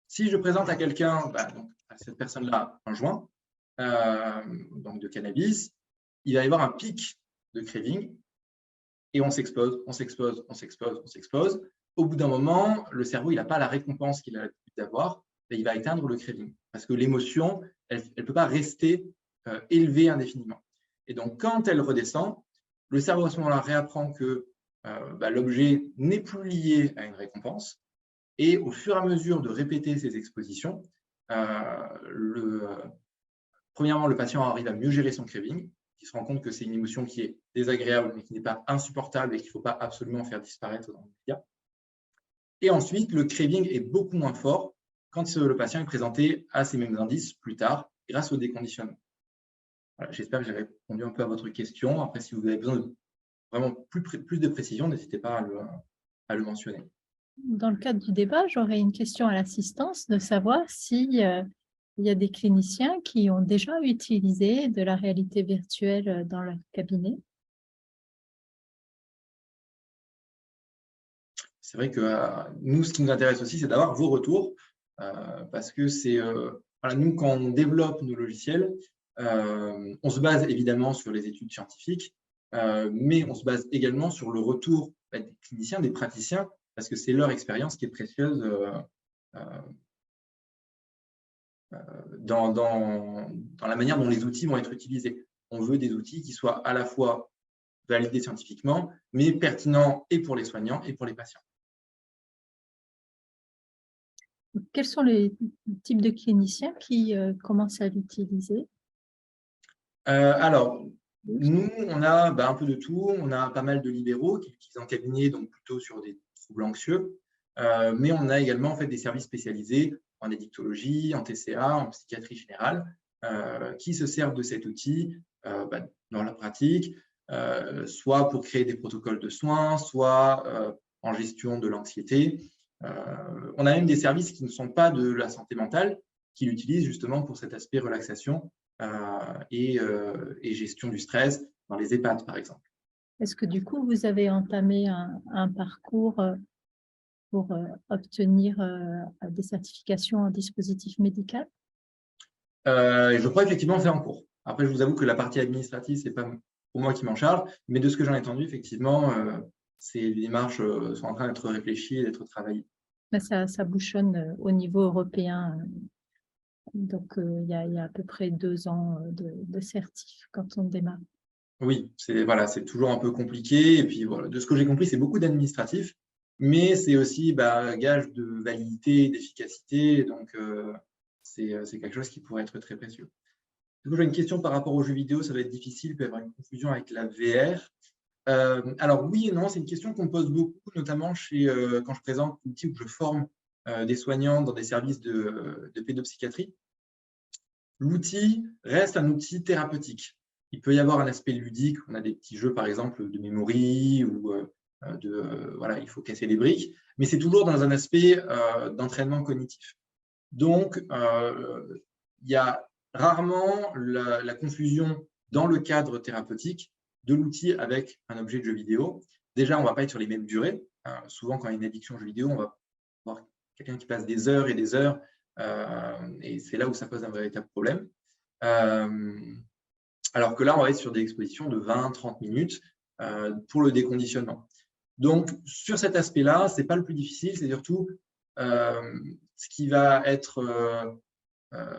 Si je présente à quelqu'un, à cette personne-là, un joint, donc de cannabis, il va y avoir un pic de craving et on s'expose, on s'expose, on s'expose, on s'expose. Au bout d'un moment, le cerveau, il n'a pas la récompense qu'il a l'habitude d'avoir, et il va éteindre le craving parce que l'émotion, elle ne peut pas rester élevée indéfiniment. Et donc, quand elle redescend, le cerveau à ce moment-là réapprend que l'objet n'est plus lié à une récompense. Et au fur et à mesure de répéter ces expositions, premièrement, le patient arrive à mieux gérer son craving, il se rend compte que c'est une émotion qui est désagréable, mais qui n'est pas insupportable et qu'il ne faut pas absolument faire disparaître dans l'immédiat. Et ensuite, le craving est beaucoup moins fort quand le patient est présenté à ces mêmes indices plus tard, grâce au déconditionnement. Voilà, j'espère que j'ai répondu un peu à votre question. Après, si vous avez besoin de vraiment plus de précision, n'hésitez pas à le mentionner. Dans le cadre du débat, j'aurais une question à l'assistance de savoir s'il y a des cliniciens qui ont déjà utilisé de la réalité virtuelle dans leur cabinet. C'est vrai que nous, ce qui nous intéresse aussi, c'est d'avoir vos retours, parce que c'est nous, quand on développe nos logiciels, on se base évidemment sur les études scientifiques, mais on se base également sur le retour des cliniciens, des praticiens, parce que c'est leur expérience qui est précieuse dans la manière dont les outils vont être utilisés. On veut des outils qui soient à la fois validés scientifiquement, mais pertinents et pour les soignants et pour les patients. Quels sont les types de cliniciens qui commencent à l'utiliser? Alors, nous, on a un peu de tout. On a pas mal de libéraux qui l'utilisent en cabinet, donc plutôt sur des troubles anxieux. Mais on a également en fait, des services spécialisés en addictologie, en TCA, en psychiatrie générale, qui se servent de cet outil dans la pratique, soit pour créer des protocoles de soins, soit en gestion de l'anxiété. On a même des services qui ne sont pas de la santé mentale, qui l'utilisent justement pour cet aspect relaxation et gestion du stress dans les EHPAD, par exemple. Est-ce que du coup, vous avez entamé un parcours pour obtenir des certifications en dispositif médical? Je crois effectivement c'est en cours. Après, je vous avoue que la partie administrative, ce n'est pas pour moi qui m'en charge, mais de ce que j'en ai entendu, effectivement, ces démarches sont en train d'être réfléchies et d'être travaillées. Ça bouchonne au niveau européen. Donc, il y a à peu près 2 ans de certif quand on démarre. Oui, c'est toujours un peu compliqué. Et puis, voilà, de ce que j'ai compris, c'est beaucoup d'administratifs, mais c'est aussi gage de validité, d'efficacité. Donc, c'est quelque chose qui pourrait être très précieux. Du coup, j'ai une question par rapport aux jeux vidéo. Ça va être difficile, il peut y avoir une confusion avec la VR. Alors, oui et non, c'est une question qu'on me pose beaucoup, notamment quand je présente l'outil où je forme des soignants dans des services de pédopsychiatrie. L'outil reste un outil thérapeutique. Il peut y avoir un aspect ludique. On a des petits jeux, par exemple, de memory ou voilà, il faut casser les briques. Mais c'est toujours dans un aspect d'entraînement cognitif. Donc, il y a rarement la confusion dans le cadre thérapeutique de l'outil avec un objet de jeu vidéo. Déjà, on ne va pas être sur les mêmes durées. Souvent, quand il y a une addiction au jeu vidéo, on va voir quelqu'un qui passe des heures et des heures. Et c'est là où ça pose un véritable problème. Alors que là, on va être sur des expositions de 20-30 minutes pour le déconditionnement. Donc, sur cet aspect-là, ce n'est pas le plus difficile, c'est surtout ce qui va être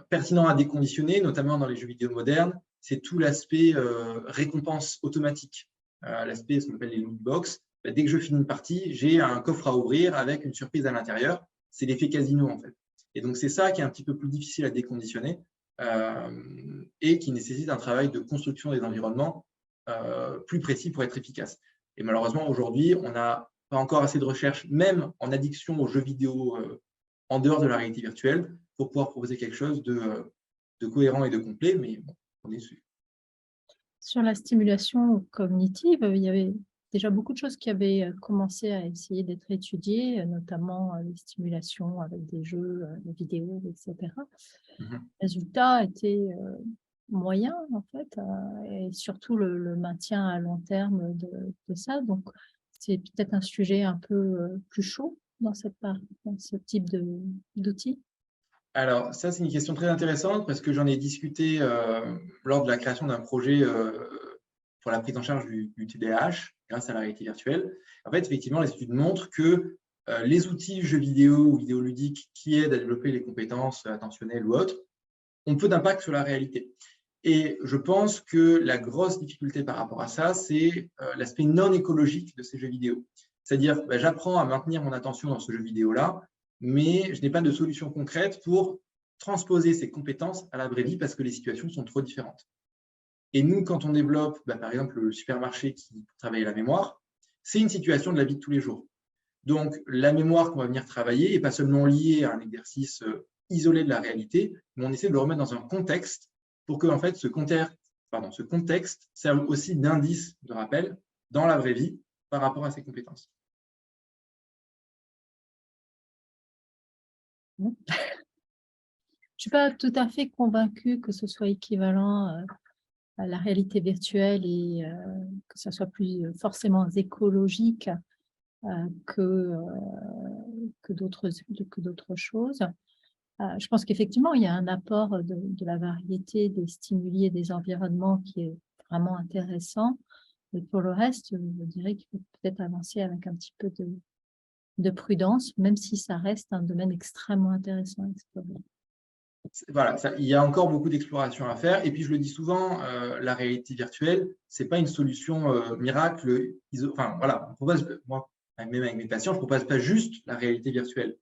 pertinent à déconditionner, notamment dans les jeux vidéo modernes, c'est tout l'aspect récompense automatique, l'aspect ce qu'on appelle les loot box. Dès que je finis une partie, j'ai un coffre à ouvrir avec une surprise à l'intérieur. C'est l'effet casino, en fait. Et donc, c'est ça qui est un petit peu plus difficile à déconditionner et qui nécessite un travail de construction des environnements plus précis pour être efficace. Et malheureusement, aujourd'hui, on n'a pas encore assez de recherche, même en addiction aux jeux vidéo en dehors de la réalité virtuelle, pour pouvoir proposer quelque chose de cohérent et de complet, mais bon, on est dessus. Sur la stimulation cognitive, il y avait déjà beaucoup de choses qui avaient commencé à essayer d'être étudiées, notamment les stimulations avec des jeux, des vidéos, etc. Le résultat était moyen, en fait, et surtout le maintien à long terme de ça. Donc, c'est peut-être un sujet un peu plus chaud dans ce type d'outils. Alors, ça, c'est une question très intéressante parce que j'en ai discuté lors de la création d'un projet pour la prise en charge du TDAH grâce à la réalité virtuelle. En fait, effectivement, les études montrent que les outils jeux vidéo ou vidéoludiques qui aident à développer les compétences attentionnelles ou autres ont peu d'impact sur la réalité. Et je pense que la grosse difficulté par rapport à ça, c'est l'aspect non écologique de ces jeux vidéo. C'est-à-dire, j'apprends à maintenir mon attention dans ce jeu vidéo-là, mais je n'ai pas de solution concrète pour transposer ces compétences à la vraie vie parce que les situations sont trop différentes. Et nous, quand on développe, par exemple, le supermarché qui travaille la mémoire, c'est une situation de la vie de tous les jours. Donc, la mémoire qu'on va venir travailler n'est pas seulement liée à un exercice isolé de la réalité, mais on essaie de le remettre dans un contexte pour que en fait, ce contexte serve aussi d'indice de rappel dans la vraie vie par rapport à ces compétences. Je ne suis pas tout à fait convaincue que ce soit équivalent à la réalité virtuelle et que ça soit plus forcément écologique que d'autres choses. Je pense qu'effectivement, il y a un apport de la variété des stimuli et des environnements qui est vraiment intéressant. Mais pour le reste, je dirais qu'il faut peut-être avancer avec un petit peu de prudence, même si ça reste un domaine extrêmement intéressant à explorer. Voilà, il y a encore beaucoup d'exploration à faire. Et puis, je le dis souvent, la réalité virtuelle, ce n'est pas une solution miracle. Enfin, voilà, on propose, moi, même avec mes patients, je ne propose pas juste la réalité virtuelle.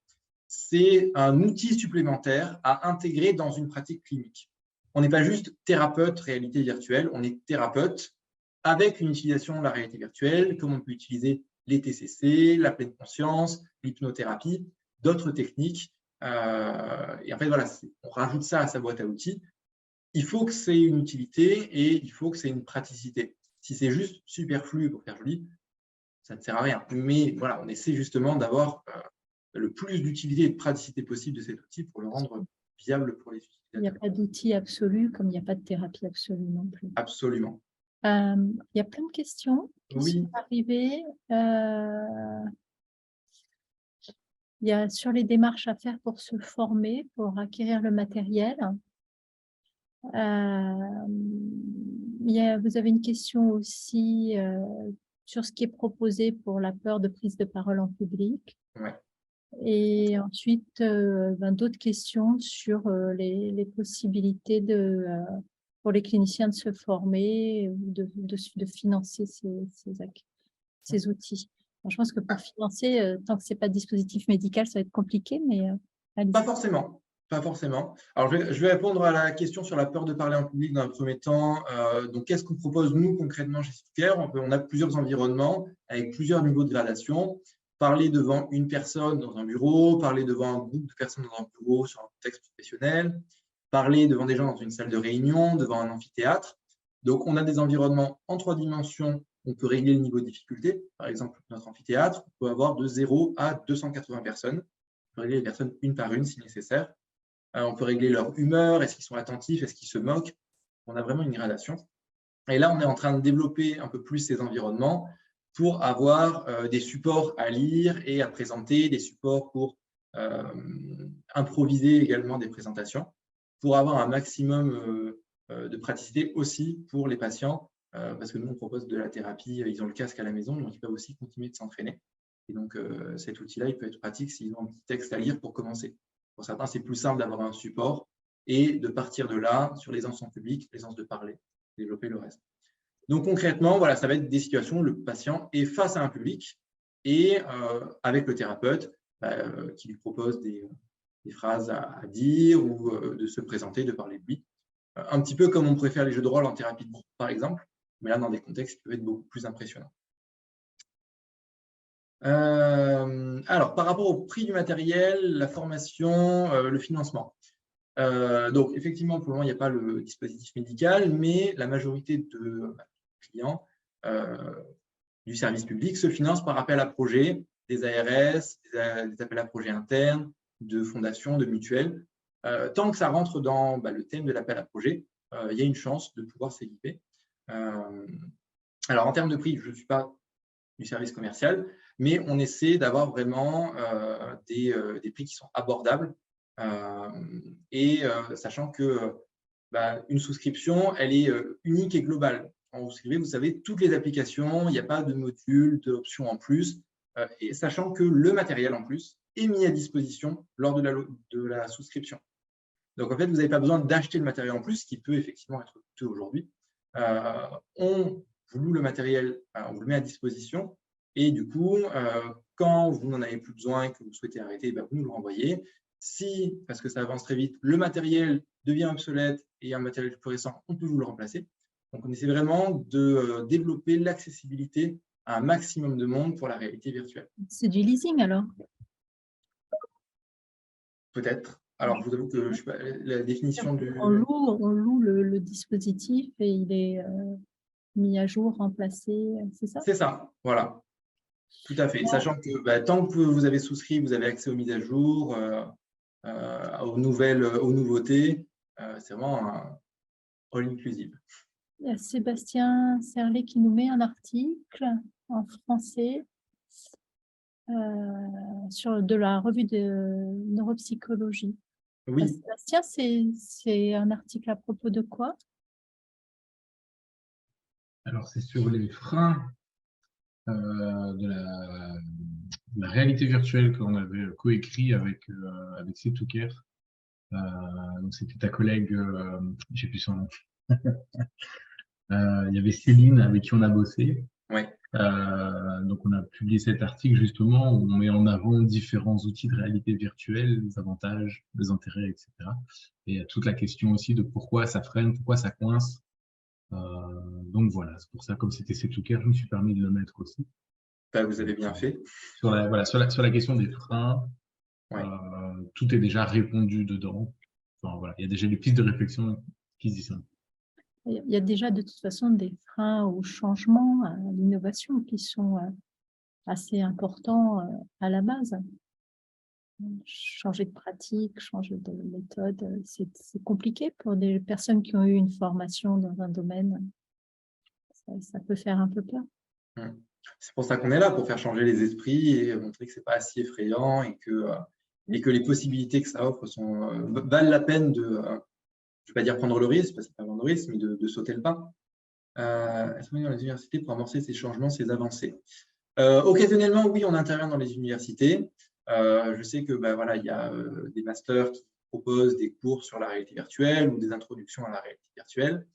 C'est un outil supplémentaire à intégrer dans une pratique clinique. On n'est pas juste thérapeute réalité virtuelle, on est thérapeute avec une utilisation de la réalité virtuelle, comme on peut utiliser les TCC, la pleine conscience, l'hypnothérapie, d'autres techniques. Et en fait, voilà, on rajoute ça à sa boîte à outils. Il faut que c'est une utilité et il faut que c'est une praticité. Si c'est juste superflu pour faire joli, ça ne sert à rien. Mais voilà, on essaie justement d'avoir le plus d'utilité et de praticité possible de cet outil pour le rendre viable pour les utilisateurs. Il n'y a pas d'outil absolu, comme il n'y a pas de thérapie absolue non plus. Absolument. Il y a plein de questions qui Oui. sont arrivées. Il y a sur les démarches à faire pour se former, pour acquérir le matériel. Vous avez une question aussi sur ce qui est proposé pour la peur de prise de parole en public. Ouais. Et ensuite, d'autres questions sur les possibilités pour les cliniciens de se former, de financer ces outils. Alors, je pense que pour financer, tant que ce n'est pas de dispositif médical, ça va être compliqué, mais allez-y. Pas forcément. Pas forcément. Alors, je vais répondre à la question sur la peur de parler en public dans un premier temps. Donc, qu'est-ce qu'on propose, nous, concrètement, chez Soutcare? On a plusieurs environnements avec plusieurs niveaux de gradation. Parler devant une personne dans un bureau, parler devant un groupe de personnes dans un bureau sur un contexte professionnel, parler devant des gens dans une salle de réunion, devant un amphithéâtre. Donc, on a des environnements en 3 dimensions. On peut régler le niveau de difficulté. Par exemple, notre amphithéâtre, on peut avoir de 0 à 280 personnes. On peut régler les personnes une par une si nécessaire. On peut régler leur humeur, est-ce qu'ils sont attentifs, est-ce qu'ils se moquent. On a vraiment une gradation. Et là, on est en train de développer un peu plus ces environnements pour avoir des supports à lire et à présenter, des supports pour improviser également des présentations, pour avoir un maximum de praticité aussi pour les patients, parce que nous, on propose de la thérapie, ils ont le casque à la maison, donc ils peuvent aussi continuer de s'entraîner. Et donc, cet outil-là, il peut être pratique s'ils ont un petit texte à lire pour commencer. Pour certains, c'est plus simple d'avoir un support et de partir de là sur l'aisance en public, l'aisance de parler, développer le reste. Donc, concrètement, voilà, ça va être des situations où le patient est face à un public et avec le thérapeute qui lui propose des phrases à dire ou de se présenter, de parler de lui. Un petit peu comme on pourrait faire les jeux de rôle en thérapie de groupe, par exemple, mais là, dans des contextes qui peuvent être beaucoup plus impressionnants. Alors, par rapport au prix du matériel, la formation, le financement. Donc, effectivement, pour le moment, il n'y a pas le dispositif médical, mais la majorité de clients du service public se financent par appel à projets, des ARS, des appels à projets internes, de fondations, de mutuelles. Tant que ça rentre dans le thème de l'appel à projet, il y a une chance de pouvoir s'équiper. Alors, en termes de prix, je ne suis pas du service commercial, mais on essaie d'avoir vraiment des prix qui sont abordables sachant que une souscription, elle est unique et globale. Quand vous souscrivez, vous savez toutes les applications, il n'y a pas de module, d'options en plus, et sachant que le matériel en plus est mis à disposition lors de la souscription. Donc, en fait, vous n'avez pas besoin d'acheter le matériel en plus, ce qui peut effectivement être coûteux aujourd'hui. On vous loue le matériel, on vous le met à disposition, et du coup, quand vous n'en avez plus besoin et que vous souhaitez arrêter, vous nous le renvoyez. Si, parce que ça avance très vite, le matériel devient obsolète et un matériel plus récent, on peut vous le remplacer. Donc, on essaie vraiment de développer l'accessibilité à un maximum de monde pour la réalité virtuelle. C'est du leasing alors? Peut-être. Alors, je vous avoue que je sais pas, la définition du… On loue le dispositif et il est mis à jour, remplacé, c'est ça? C'est ça, voilà. Tout à fait. Sachant que tant que vous avez souscrit, vous avez accès aux mises à jour, aux nouveautés. C'est vraiment un all-inclusive. Il y a Sébastien Serlet qui nous met un article en français de la revue de neuropsychologie. Oui. Sébastien, c'est un article à propos de quoi? Alors, c'est sur les freins de la réalité virtuelle qu'on avait coécrit avec Setouker. Donc, c'était ta collègue, je sais plus son nom. Il y avait Céline avec qui on a bossé. Ouais. Donc, on a publié cet article justement où on met en avant différents outils de réalité virtuelle, les avantages, les intérêts, etc. Et il y a toute la question aussi de pourquoi ça freine, pourquoi ça coince. Donc voilà, c'est pour ça, comme c'était Setouker, je me suis permis de le mettre aussi. Vous avez bien fait. Sur la question des freins, ouais. Tout est déjà répondu dedans. Enfin, voilà, il y a déjà des pistes de réflexion qui se disent. Il y a déjà de toute façon des freins au changement, à l'innovation qui sont assez importants à la base. changer de pratique, changer de méthode. C'est compliqué pour des personnes qui ont eu une formation dans un domaine. Ça peut faire un peu peur. C'est pour ça qu'on est là, pour faire changer les esprits et montrer que ce n'est pas si effrayant et que les possibilités que ça offre valent la peine de, je ne vais pas dire prendre le risque, parce que c'est pas prendre le risque, mais de sauter le pas. Est-ce qu'on est dans les universités pour amorcer ces changements, ces avancées? Occasionnellement, oui, on intervient dans les universités. Je sais que voilà, il y a des masters qui proposent des cours sur la réalité virtuelle ou des introductions à la réalité virtuelle.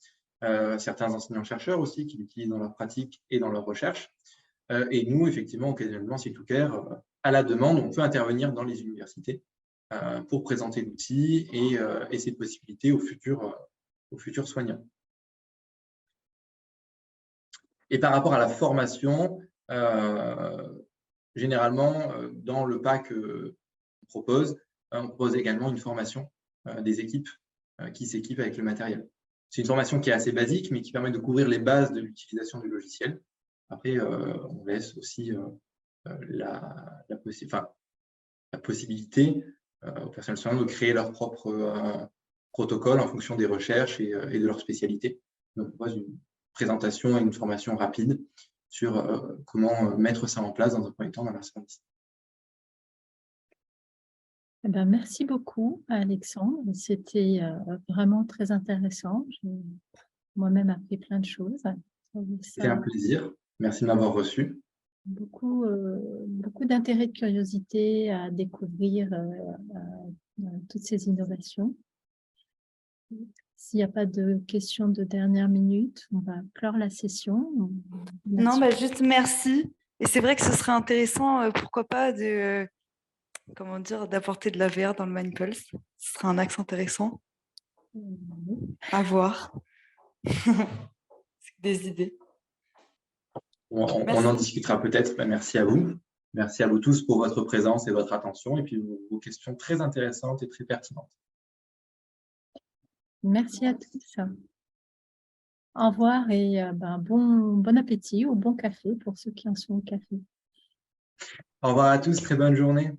Certains enseignants-chercheurs aussi qui l'utilisent dans leur pratique et dans leur recherche. Et nous, effectivement, occasionnellement, C2Care, à la demande, on peut intervenir dans les universités pour présenter l'outil et ses possibilités aux futurs soignants. Et par rapport à la formation, généralement, dans le pack qu'on propose, on propose également une formation des équipes qui s'équipent avec le matériel. C'est une formation qui est assez basique, mais qui permet de couvrir les bases de l'utilisation du logiciel. Après, on laisse aussi la possibilité aux personnels soignants de créer leur propre protocole en fonction des recherches et de leur spécialité. Donc, on propose une présentation et une formation rapide sur comment mettre ça en place dans un premier temps dans leur service. Eh ben, merci beaucoup, Alexandre. C'était vraiment très intéressant. J'ai moi-même appris plein de choses. C'était un plaisir. Merci de m'avoir reçu. Beaucoup d'intérêt, de curiosité à découvrir toutes ces innovations. S'il n'y a pas de questions de dernière minute, on va clore la session. Non, juste merci. Et c'est vrai que ce serait intéressant, pourquoi pas, d'apporter de la VR dans le MindPulse. Ce serait un axe intéressant à voir. Des idées. On en discutera peut-être. Merci à vous. Merci à vous tous pour votre présence et votre attention et puis vos questions très intéressantes et très pertinentes. Merci à tous. Au revoir et bon appétit ou bon café pour ceux qui en sont au café. Au revoir à tous, très bonne journée.